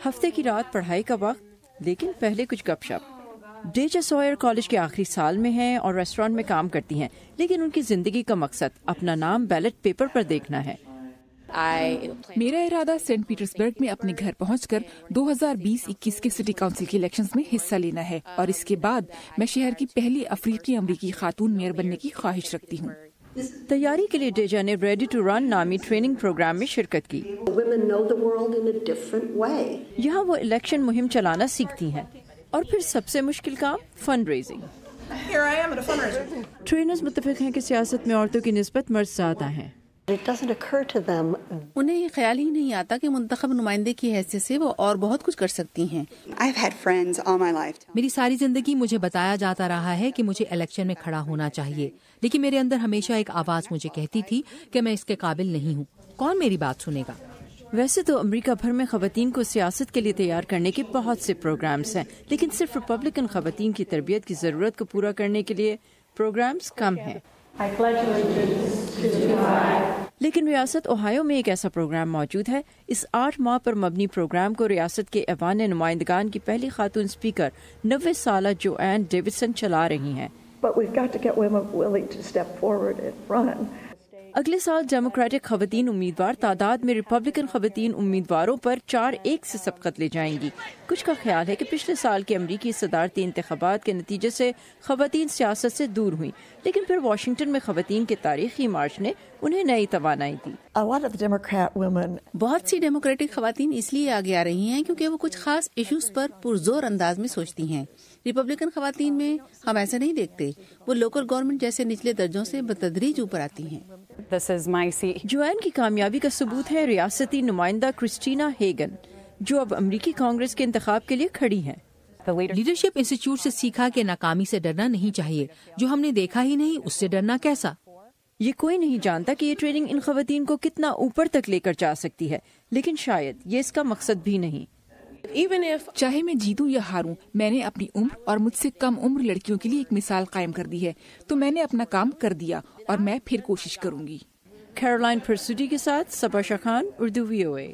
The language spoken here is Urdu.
ہفتے کی رات پڑھائی کا وقت، لیکن پہلے کچھ گپ شپ۔ ڈیجا سوئر کالج کے آخری سال میں ہیں اور ریسٹورانٹ میں کام کرتی ہیں، لیکن ان کی زندگی کا مقصد اپنا نام بیلٹ پیپر پر دیکھنا ہے۔ میرا ارادہ سینٹ پیٹرزبرگ میں اپنے گھر پہنچ کر 2020-21 کے سٹی کونسل کے الیکشنز میں حصہ لینا ہے، اور اس کے بعد میں شہر کی پہلی افریقی امریکی خاتون میئر بننے کی خواہش رکھتی ہوں۔ تیاری کے لیے ڈیجا نے ریڈی ٹو رن نامی ٹریننگ پروگرام میں شرکت کی۔ یہاں وہ الیکشن مہم چلانا سیکھتی ہیں، اور پھر سب سے مشکل کام فنڈ ریزنگ۔ ٹرینرز متفق ہیں کہ سیاست میں عورتوں کی نسبت مرد زیادہ ہیں۔ انہیں یہ خیال ہی نہیں آتا کہ منتخب نمائندے کی حیثیت سے وہ اور بہت کچھ کر سکتی ہیں۔ میری ساری زندگی مجھے بتایا جاتا رہا ہے کہ مجھے الیکشن میں کھڑا ہونا چاہیے، لیکن میرے اندر ہمیشہ ایک آواز مجھے کہتی تھی کہ میں اس کے قابل نہیں ہوں۔ کون میری بات سنے گا؟ ویسے تو امریکہ بھر میں خواتین کو سیاست کے لیے تیار کرنے کے بہت سے پروگرامز ہیں، لیکن صرف ریپبلکن خواتین کی تربیت کی ضرورت کو پورا کرنے کے لیے پروگرامز کم ہیں۔ لیکن ریاست اوہایو میں ایک ایسا پروگرام موجود ہے۔ اس 8 ماہ پر مبنی پروگرام کو ریاست کے ایوان نمائندگان کی پہلی خاتون اسپیکر 90 سالہ جوان ڈیوڈسن چلا رہی ہیں۔ اگلے سال ڈیموکریٹک خواتین امیدوار تعداد میں ریپبلکن خواتین امیدواروں پر 4-1 سے سبقت لے جائیں گی۔ کچھ کا خیال ہے کہ پچھلے سال کے امریکی صدارتی انتخابات کے نتیجے سے خواتین سیاست سے دور ہوئیں، لیکن پھر واشنگٹن میں خواتین کے تاریخی مارچ نے انہیں نئی توانائی دی۔ بہت سی ڈیموکریٹک خواتین اس لیے آگے آ رہی ہیں کیونکہ وہ کچھ خاص ایشوز پر پرزور انداز میں سوچتی ہیں۔ ریپبلکن خواتین میں ہم ایسا نہیں دیکھتے، وہ لوکل گورنمنٹ جیسے نچلے درجوں سے بتدریج اوپر آتی ہیں۔ جوان کی کامیابی کا ثبوت ہے ریاستی نمائندہ کرسٹینا ہیگن، جو اب امریکی کانگریس کے انتخاب کے لیے کھڑی ہیں۔ لیڈرشپ انسٹیٹیوٹ سے سیکھا کہ ناکامی سے ڈرنا نہیں چاہیے، جو ہم نے دیکھا ہی نہیں اس سے ڈرنا کیسا۔ یہ کوئی نہیں جانتا کہ یہ ٹریننگ ان خواتین کو کتنا اوپر تک لے کر جا سکتی ہے، لیکن شاید یہ اس کا مقصد بھی نہیں۔ چاہے میں جیتوں یا ہاروں، میں نے اپنی عمر اور مجھ سے کم عمر لڑکیوں کے لیے ایک مثال قائم کر دی ہے، تو میں نے اپنا کام کر دیا اور میں پھر کوشش کروں گی۔ کیرولائن پرسوڈی کے ساتھ صبا شاہ خان، اردو VOA۔